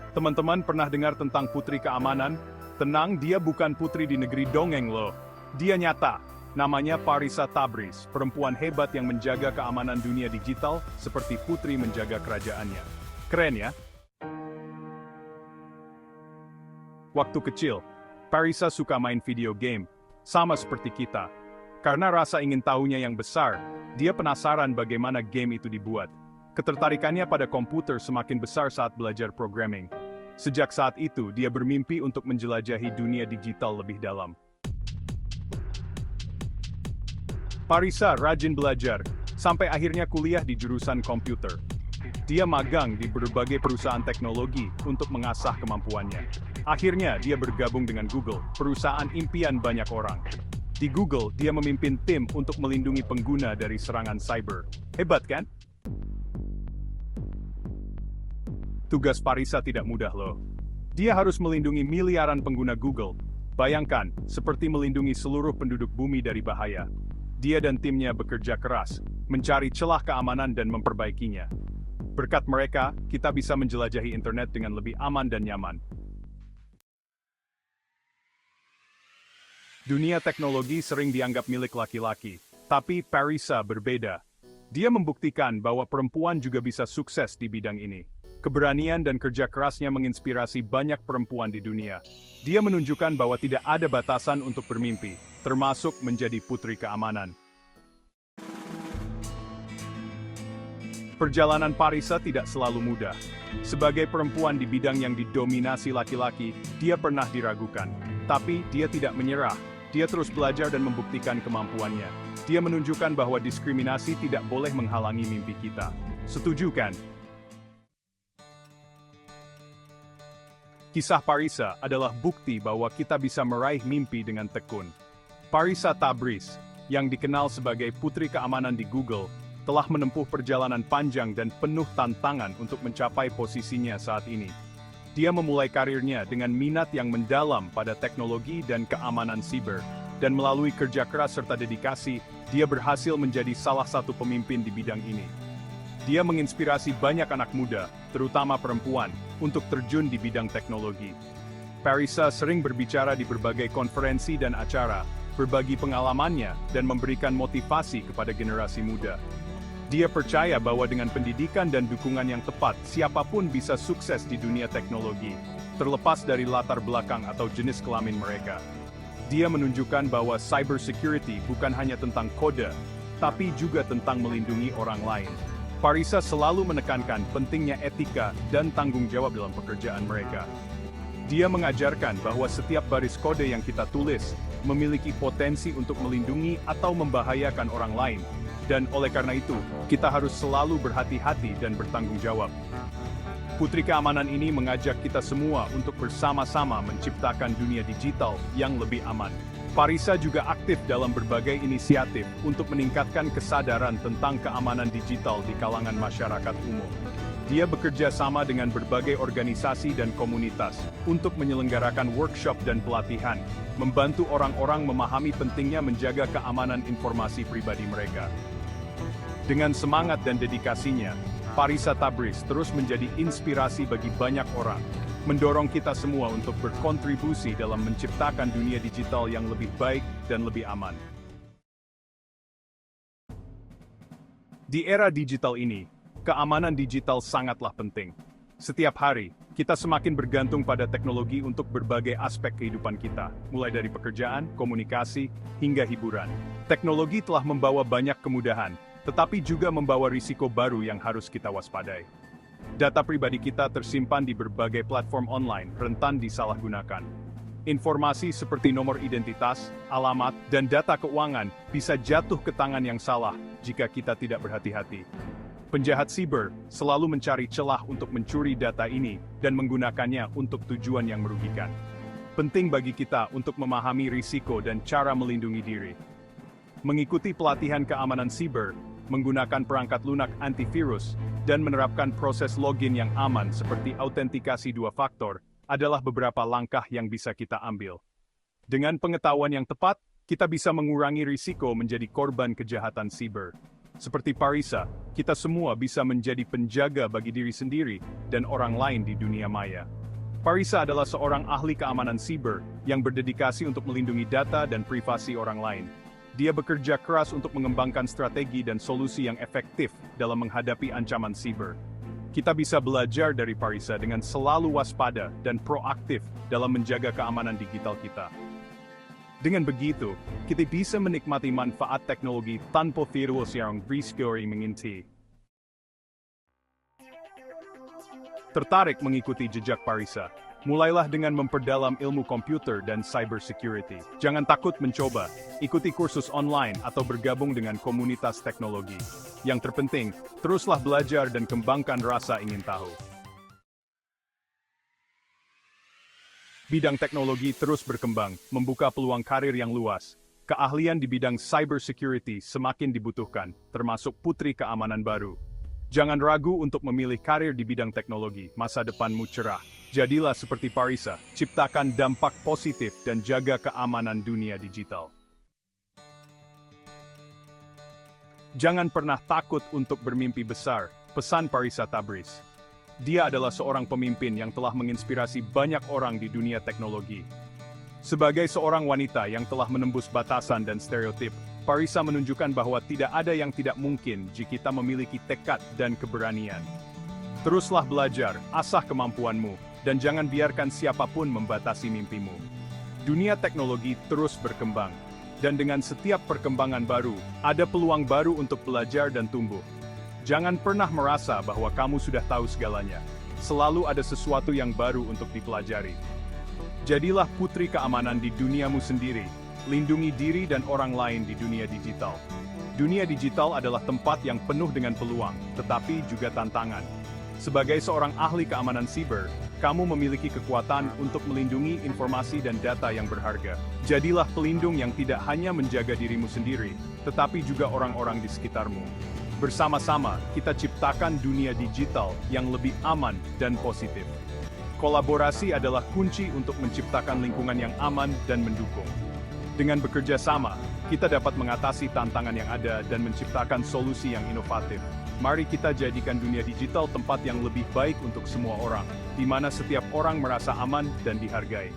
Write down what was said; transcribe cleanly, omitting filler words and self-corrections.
Teman-teman pernah dengar tentang putri keamanan? Tenang, dia bukan putri di negeri dongeng loh. Dia nyata. Namanya Parisa Tabriz, perempuan hebat yang menjaga keamanan dunia digital seperti putri menjaga kerajaannya. Keren ya? Waktu kecil, Parisa suka main video game, sama seperti kita. Karena rasa ingin tahunya yang besar, dia penasaran bagaimana game itu dibuat. Ketertarikannya pada komputer semakin besar saat belajar programming. Sejak saat itu, dia bermimpi untuk menjelajahi dunia digital lebih dalam. Parisa rajin belajar, sampai akhirnya kuliah di jurusan komputer. Dia magang di berbagai perusahaan teknologi untuk mengasah kemampuannya. Akhirnya, dia bergabung dengan Google, perusahaan impian banyak orang. Di Google, dia memimpin tim untuk melindungi pengguna dari serangan cyber. Hebat kan? Tugas Parisa tidak mudah loh. Dia harus melindungi miliaran pengguna Google. Bayangkan, seperti melindungi seluruh penduduk bumi dari bahaya. Dia dan timnya bekerja keras, mencari celah keamanan dan memperbaikinya. Berkat mereka, kita bisa menjelajahi internet dengan lebih aman dan nyaman. Dunia teknologi sering dianggap milik laki-laki, tapi Parisa berbeda. Dia membuktikan bahwa perempuan juga bisa sukses di bidang ini. Keberanian dan kerja kerasnya menginspirasi banyak perempuan di dunia. Dia menunjukkan bahwa tidak ada batasan untuk bermimpi, termasuk menjadi putri keamanan. Perjalanan Parisa tidak selalu mudah. Sebagai perempuan di bidang yang didominasi laki-laki, dia pernah diragukan. Tapi dia tidak menyerah. Dia terus belajar dan membuktikan kemampuannya. Dia menunjukkan bahwa diskriminasi tidak boleh menghalangi mimpi kita. Setuju kan? Kisah Parisa adalah bukti bahwa kita bisa meraih mimpi dengan tekun. Parisa Tabriz, yang dikenal sebagai putri keamanan di Google, telah menempuh perjalanan panjang dan penuh tantangan untuk mencapai posisinya saat ini. Dia memulai karirnya dengan minat yang mendalam pada teknologi dan keamanan siber, dan melalui kerja keras serta dedikasi, dia berhasil menjadi salah satu pemimpin di bidang ini. Dia menginspirasi banyak anak muda, terutama perempuan, untuk terjun di bidang teknologi. Parisa sering berbicara di berbagai konferensi dan acara, berbagi pengalamannya, dan memberikan motivasi kepada generasi muda. Dia percaya bahwa dengan pendidikan dan dukungan yang tepat, siapapun bisa sukses di dunia teknologi, terlepas dari latar belakang atau jenis kelamin mereka. Dia menunjukkan bahwa cybersecurity bukan hanya tentang kode, tapi juga tentang melindungi orang lain. Parisa selalu menekankan pentingnya etika dan tanggung jawab dalam pekerjaan mereka. Dia mengajarkan bahwa setiap baris kode yang kita tulis memiliki potensi untuk melindungi atau membahayakan orang lain, dan oleh karena itu, kita harus selalu berhati-hati dan bertanggung jawab. Putri keamanan ini mengajak kita semua untuk bersama-sama menciptakan dunia digital yang lebih aman. Parisa juga aktif dalam berbagai inisiatif untuk meningkatkan kesadaran tentang keamanan digital di kalangan masyarakat umum. Dia bekerja sama dengan berbagai organisasi dan komunitas untuk menyelenggarakan workshop dan pelatihan, membantu orang-orang memahami pentingnya menjaga keamanan informasi pribadi mereka. Dengan semangat dan dedikasinya, Parisa Tabriz terus menjadi inspirasi bagi banyak orang, mendorong kita semua untuk berkontribusi dalam menciptakan dunia digital yang lebih baik dan lebih aman. Di era digital ini, keamanan digital sangatlah penting. Setiap hari, kita semakin bergantung pada teknologi untuk berbagai aspek kehidupan kita, mulai dari pekerjaan, komunikasi, hingga hiburan. Teknologi telah membawa banyak kemudahan, tetapi juga membawa risiko baru yang harus kita waspadai. Data pribadi kita tersimpan di berbagai platform online, rentan disalahgunakan. Informasi seperti nomor identitas, alamat, dan data keuangan bisa jatuh ke tangan yang salah jika kita tidak berhati-hati. Penjahat siber selalu mencari celah untuk mencuri data ini dan menggunakannya untuk tujuan yang merugikan. Penting bagi kita untuk memahami risiko dan cara melindungi diri. Mengikuti pelatihan keamanan siber, menggunakan perangkat lunak antivirus, dan menerapkan proses login yang aman seperti autentikasi dua faktor adalah beberapa langkah yang bisa kita ambil. Dengan pengetahuan yang tepat, kita bisa mengurangi risiko menjadi korban kejahatan siber. Seperti Parisa, kita semua bisa menjadi penjaga bagi diri sendiri dan orang lain di dunia maya. Parisa adalah seorang ahli keamanan siber yang berdedikasi untuk melindungi data dan privasi orang lain. Dia bekerja keras untuk mengembangkan strategi dan solusi yang efektif dalam menghadapi ancaman siber. Kita bisa belajar dari Parisa dengan selalu waspada dan proaktif dalam menjaga keamanan digital kita. Dengan begitu, kita bisa menikmati manfaat teknologi tanpa virus yang berisiko menginti. Tertarik mengikuti jejak Parisa? Mulailah dengan memperdalam ilmu komputer dan cybersecurity. Jangan takut mencoba, ikuti kursus online atau bergabung dengan komunitas teknologi. Yang terpenting, teruslah belajar dan kembangkan rasa ingin tahu. Bidang teknologi terus berkembang, membuka peluang karir yang luas. Keahlian di bidang cybersecurity semakin dibutuhkan, termasuk putri keamanan baru. Jangan ragu untuk memilih karir di bidang teknologi, masa depanmu cerah. Jadilah seperti Parisa, ciptakan dampak positif dan jaga keamanan dunia digital. Jangan pernah takut untuk bermimpi besar, pesan Parisa Tabriz. Dia adalah seorang pemimpin yang telah menginspirasi banyak orang di dunia teknologi. Sebagai seorang wanita yang telah menembus batasan dan stereotip, Parisa menunjukkan bahwa tidak ada yang tidak mungkin jika kita memiliki tekad dan keberanian. Teruslah belajar, asah kemampuanmu, dan jangan biarkan siapapun membatasi mimpimu. Dunia teknologi terus berkembang, dan dengan setiap perkembangan baru, ada peluang baru untuk belajar dan tumbuh. Jangan pernah merasa bahwa kamu sudah tahu segalanya. Selalu ada sesuatu yang baru untuk dipelajari. Jadilah putri keamanan di duniamu sendiri. Lindungi diri dan orang lain di dunia digital. Dunia digital adalah tempat yang penuh dengan peluang, tetapi juga tantangan. Sebagai seorang ahli keamanan siber, kamu memiliki kekuatan untuk melindungi informasi dan data yang berharga. Jadilah pelindung yang tidak hanya menjaga dirimu sendiri, tetapi juga orang-orang di sekitarmu. Bersama-sama, kita ciptakan dunia digital yang lebih aman dan positif. Kolaborasi adalah kunci untuk menciptakan lingkungan yang aman dan mendukung. Dengan bekerja sama, kita dapat mengatasi tantangan yang ada dan menciptakan solusi yang inovatif. Mari kita jadikan dunia digital tempat yang lebih baik untuk semua orang, di mana setiap orang merasa aman dan dihargai.